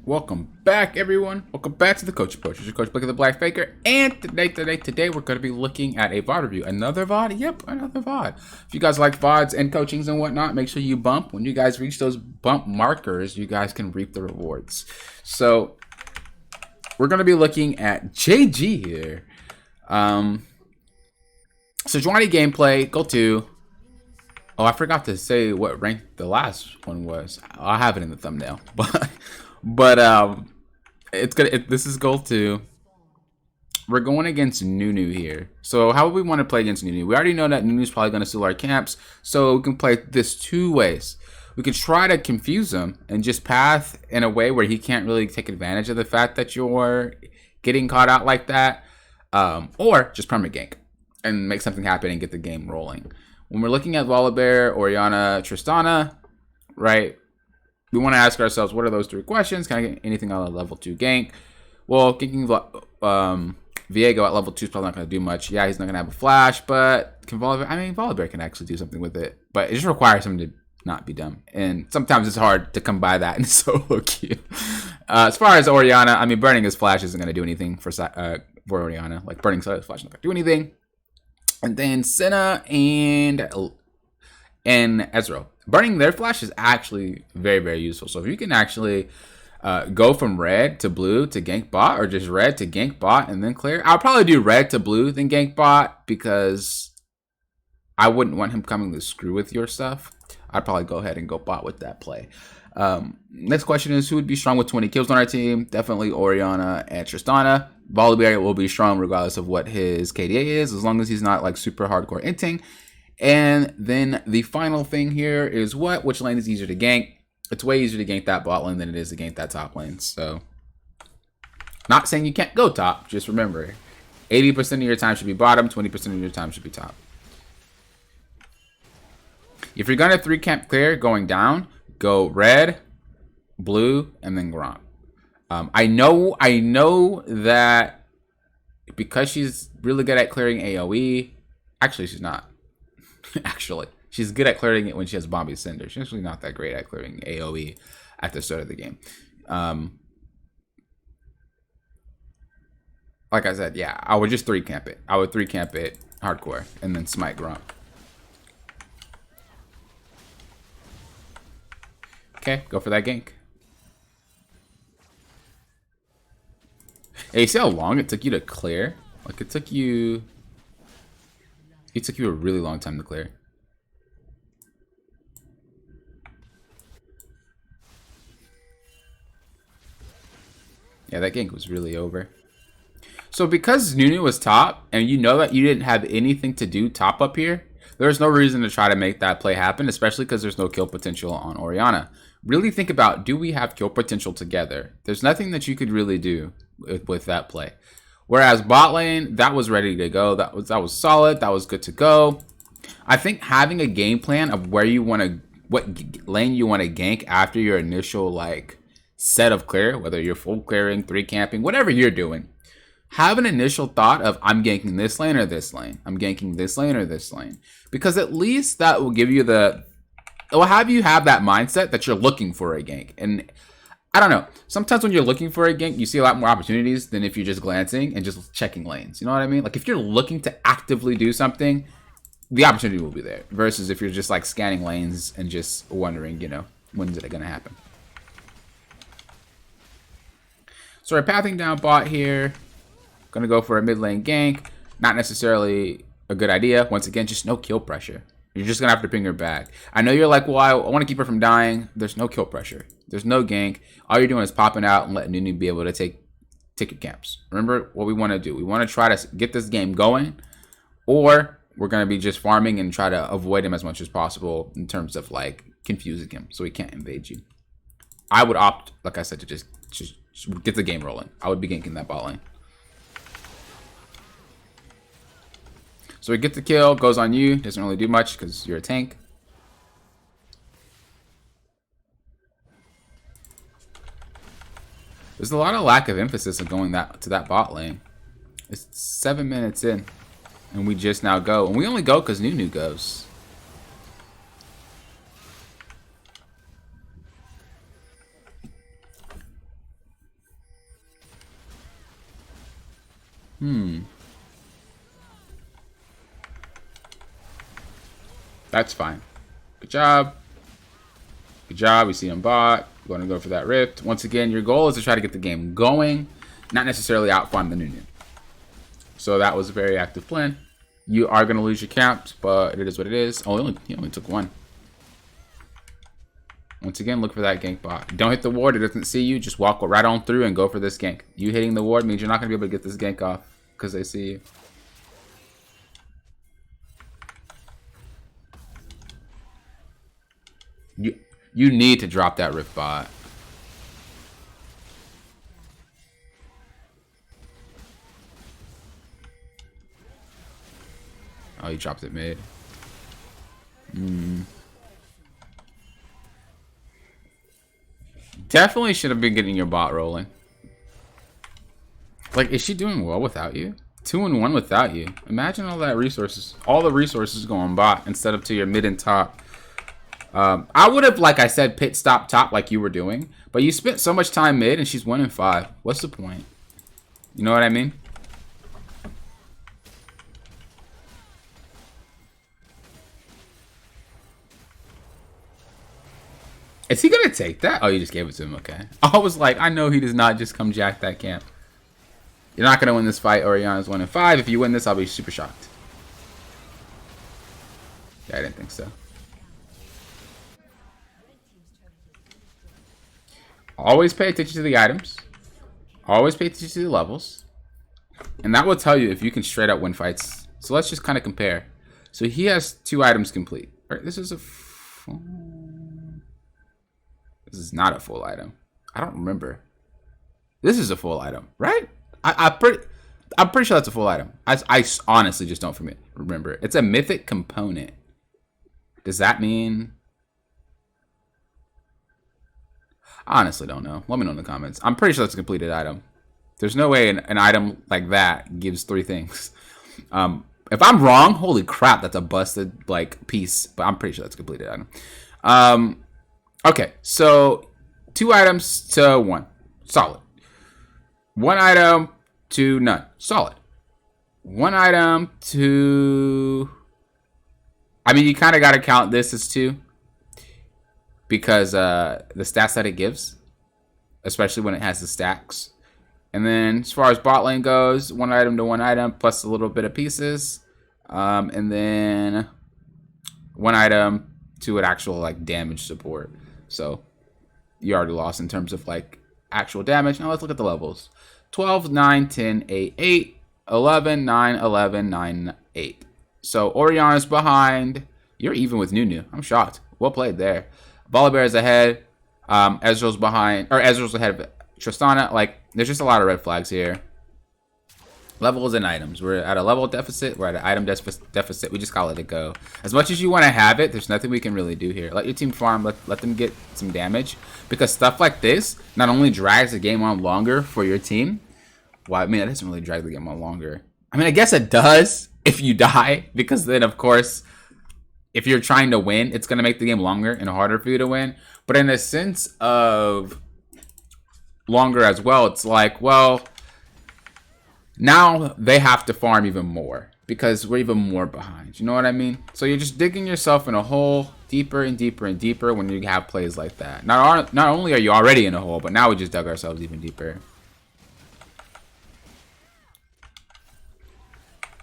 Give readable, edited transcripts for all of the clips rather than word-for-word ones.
Welcome back, everyone. Welcome back to the Coach Approach. It's your coach, Blake of the Black Faker, and today we're going to be looking at a VOD review. Another VOD? Yep, another VOD. If you guys like VODs and coachings and whatnot, make sure you bump. When you guys reach those bump markers, you guys can reap the rewards. So we're going to be looking at JG here. Sejuani gameplay, go to. Oh, I forgot to say what rank the last one was. I'll have it in the thumbnail, but it's gonna. This is goal 2. We're going against Nunu here. So how would we want to play against Nunu? We already know that Nunu's probably going to steal our camps, so we can play this 2 ways. We could try to confuse him and just path in a way where he can't really take advantage of the fact that you're getting caught out like that, or just perma gank and make something happen and get the game rolling. When we're looking at Volibear, Orianna, Tristana, right? We want to ask ourselves, what are those 3 questions? Can I get anything on a level 2 gank? Well, ganking Viego at level 2 is probably not going to do much. Yeah, he's not going to have a flash, but can Volibear can actually do something with it. But it just requires him to not be dumb. And sometimes it's hard to come by that in solo queue. As far as Orianna, burning his flash isn't going to do anything for Orianna. Like, burning his flash is not going to do anything. And then Senna and Ezreal. Burning their flash is actually very, very useful. So if you can actually go from red to blue to gank bot, or just red to gank bot and then clear. I'll probably do red to blue then gank bot, because I wouldn't want him coming to screw with your stuff. I'd probably go ahead and go bot with that play. Next question is, who would be strong with 20 kills on our team? Definitely Orianna and Tristana. Volibear will be strong regardless of what his KDA is, as long as he's not like super hardcore inting. And then the final thing here is which lane is easier to gank? It's way easier to gank that bot lane than it is to gank that top lane. So, not saying you can't go top, just remember, 80% of your time should be bottom, 20% of your time should be top. If you're gonna 3 camp clear going down, go red, blue, and then Gromp. I know that because she's really good at clearing AoE. Actually, she's not. Actually, she's good at clearing it when she has Bombi Cinder. She's actually not that great at clearing AoE at the start of the game. Like I said, yeah, I would just 3 camp it. I would 3 camp it hardcore and then smite Gromp. Okay, go for that gank. Hey, you see how long it took you to clear? Like, it took you a really long time to clear. Yeah, that gank was really over. So because Nunu was top, and you know that you didn't have anything to do top up here, there's no reason to try to make that play happen, especially because there's no kill potential on Orianna. Really think about, do we have kill potential together? There's nothing that you could really do with that play. Whereas bot lane, that was ready to go. That was solid. That was good to go. I think having a game plan of where you want to, what lane you want to gank after your initial like set of clear, whether you're full clearing, 3 camping, whatever you're doing, have an initial thought of, I'm ganking this lane or this lane. I'm ganking this lane or this lane. Because at least that will give you it will have you have that mindset that you're looking for a gank. And I don't know, sometimes when you're looking for a gank, you see a lot more opportunities than if you're just glancing and just checking lanes. You know what I mean? Like, if you're looking to actively do something, the opportunity will be there. Versus if you're just like scanning lanes and just wondering, you know, when's it going to happen? So we're pathing down bot here. Going to go for a mid lane gank. Not necessarily a good idea. Once again, just no kill pressure. You're just going to have to ping her back. I know you're like, well, I want to keep her from dying. There's no kill pressure. There's no gank. All you're doing is popping out and letting Nunu be able to take your camps. Remember what we want to do. We want to try to get this game going, or we're going to be just farming and try to avoid him as much as possible in terms of like confusing him so he can't invade you. I would opt, like I said, to just get the game rolling. I would be ganking that bot lane. So we get the kill, goes on you, doesn't really do much because you're a tank. There's a lot of lack of emphasis of going to that bot lane. It's 7 minutes in, and we just now go. And we only go because Nunu goes. That's fine. Good job. Good job. We see him bot. We're going to go for that rift. Once again, your goal is to try to get the game going, not necessarily outfarm the Nunu. So that was a very active plan. You are going to lose your camps, but it is what it is. Oh, he only took one. Once again, look for that gank bot. Don't hit the ward. It doesn't see you. Just walk right on through and go for this gank. You hitting the ward means you're not going to be able to get this gank off because they see you. You need to drop that rift bot. Oh, he dropped it mid. Definitely should have been getting your bot rolling. Like, is she doing well without you? 2-1 without you. Imagine all that resources. All the resources going bot instead of to your mid and top. I would have, like I said, pit stop top like you were doing. But you spent so much time mid and she's 1-5. What's the point? You know what I mean? Is he gonna take that? Oh, you just gave it to him. Okay. I was like, I know he does not just come jack that camp. You're not gonna win this fight. Oriana's 1-5. If you win this, I'll be super shocked. Yeah, I didn't think so. Always pay attention to the items. Always pay attention to the levels. And that will tell you if you can straight up win fights. So let's just kind of compare. So he has 2 items complete. Right, this is a... This is not a full item. I don't remember. This is a full item, right? I'm pretty sure that's a full item. I honestly just don't remember. It's a mythic component. Does that mean... I honestly don't know. Let me know in the comments. I'm pretty sure that's a completed item. There's no way an item like that gives 3 things. If I'm wrong, holy crap, that's a busted like piece. But I'm pretty sure that's a completed item. Okay, so 2 items to 1. Solid. 1 item to none. Solid. 1 item to... I mean, you kind of got to count this as 2. Because the stats that it gives. Especially when it has the stacks. And then as far as bot lane goes, 1 item to 1 item plus a little bit of pieces. And then 1 item to an actual like damage support. So you already lost in terms of like actual damage. Now let's look at the levels. 12, 9, 10, 8, 8, 11, 9, 11, 9, 8. So Oriana's behind. You're even with Nunu. I'm shocked. Well played there. Volibear is ahead. Ezreal's behind, or Ezreal's ahead of Tristana. Like, there's just a lot of red flags here. Levels and items. We're at a level deficit. We're at an item deficit. We just gotta let it go. As much as you want to have it, there's nothing we can really do here. Let your team farm. Let them get some damage. Because stuff like this not only drags the game on longer for your team. Well, I mean, it doesn't really drag the game on longer. I mean, I guess it does if you die. Because then, of course, if you're trying to win, it's going to make the game longer and harder for you to win. But in a sense of longer as well, it's like, well... Now they have to farm even more because we're even more behind. You know what I mean? So you're just digging yourself in a hole deeper and deeper and deeper when you have plays like that. Not only are you already in a hole, but now we just dug ourselves even deeper.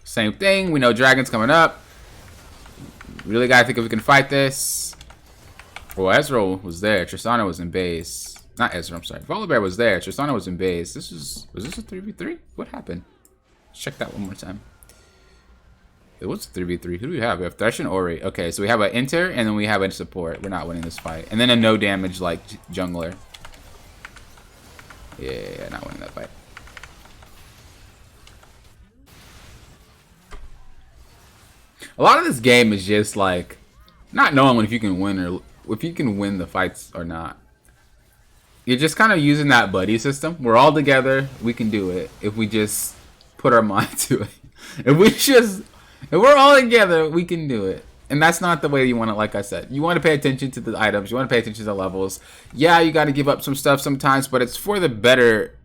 Same thing. We know Dragon's coming up. Really got to think if we can fight this. Well, Ezreal was there. Tristana was in base. Not Ezra, I'm sorry. Volibear was there. Tristana was in base. Was this a 3v3? What happened? Let's check that one more time. It was a 3v3. Who do we have? We have Thresh and Ori. Okay, so we have an Enter, and then we have a support. We're not winning this fight. And then a no damage, like, jungler. Yeah, not winning that fight. A lot of this game is just, like, not knowing if you can win or if you can win the fights or not. You're just kind of using that buddy system. We're all together. We can do it if we just put our mind to it. If we're all together, we can do it. And that's not the way you want it, like I said. You want to pay attention to the items. You want to pay attention to the levels. Yeah, you got to give up some stuff sometimes, but it's for the better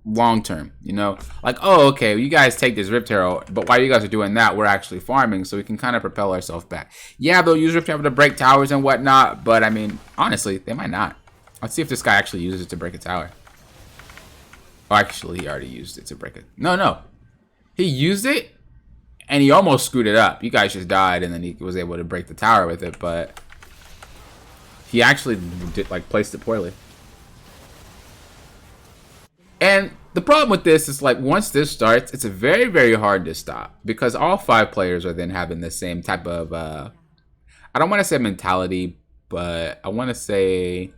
long term, you know, like, oh, okay, you guys take this Rift Herald, but while you guys are doing that, we're actually farming, so we can kind of propel ourselves back. Yeah, they'll use Rift Herald to break towers and whatnot, but I mean, honestly, they might not. Let's see if this guy actually uses it to break a tower. Oh, actually, he already used it to break it. No, he used it, and he almost screwed it up. You guys just died, and then he was able to break the tower with it, but he actually did, like, placed it poorly. And the problem with this is, like, once this starts, it's very, very hard to stop because all 5 players are then having the same type of, I don't want to say mentality, but I want to say,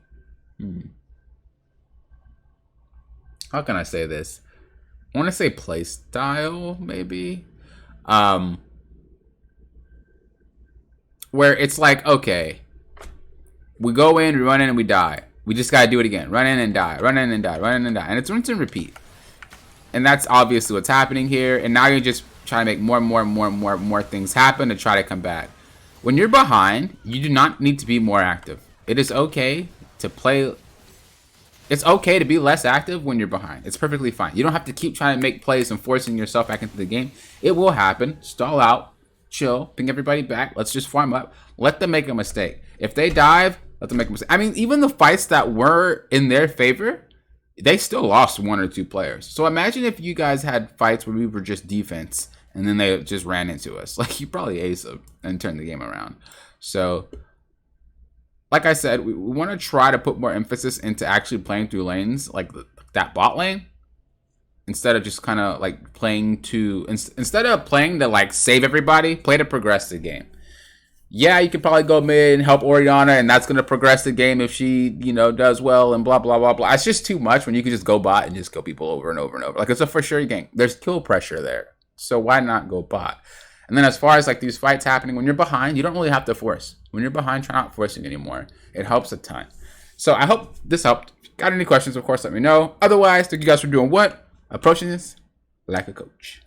how can I say this? I want to say play style, maybe. Where it's like, okay, we go in, we run in, and we die. We just gotta do it again. Run in and die. Run in and die. Run in and die. And it's rinse and repeat. And that's obviously what's happening here. And now you're just trying to make more things happen to try to come back. When you're behind, you do not need to be more active. It is okay to play. It's okay to be less active when you're behind. It's perfectly fine. You don't have to keep trying to make plays and forcing yourself back into the game. It will happen. Stall out. Chill. Bring everybody back. Let's just farm up. Let them make a mistake. If they dive, let them make a mistake. I mean, even the fights that were in their favor, they still lost 1 or 2 players. So imagine if you guys had fights where we were just defense and then they just ran into us. Like, you probably ace them and turn the game around. So, like I said, we want to try to put more emphasis into actually playing through lanes, like that bot lane, instead of just kind of like playing to, instead of playing to like save everybody, play to progress the game. Yeah, you could probably go mid and help Orianna, and that's going to progress the game if she, you know, does well and blah, blah, blah, blah. It's just too much when you can just go bot and just kill people over and over and over. Like, it's a for sure game. There's kill pressure there. So why not go bot? And then as far as, like, these fights happening, when you're behind, you don't really have to force. When you're behind, try not forcing anymore. It helps a ton. So I hope this helped. Got any questions, of course, let me know. Otherwise, thank you guys for doing what? Approaching this like a coach.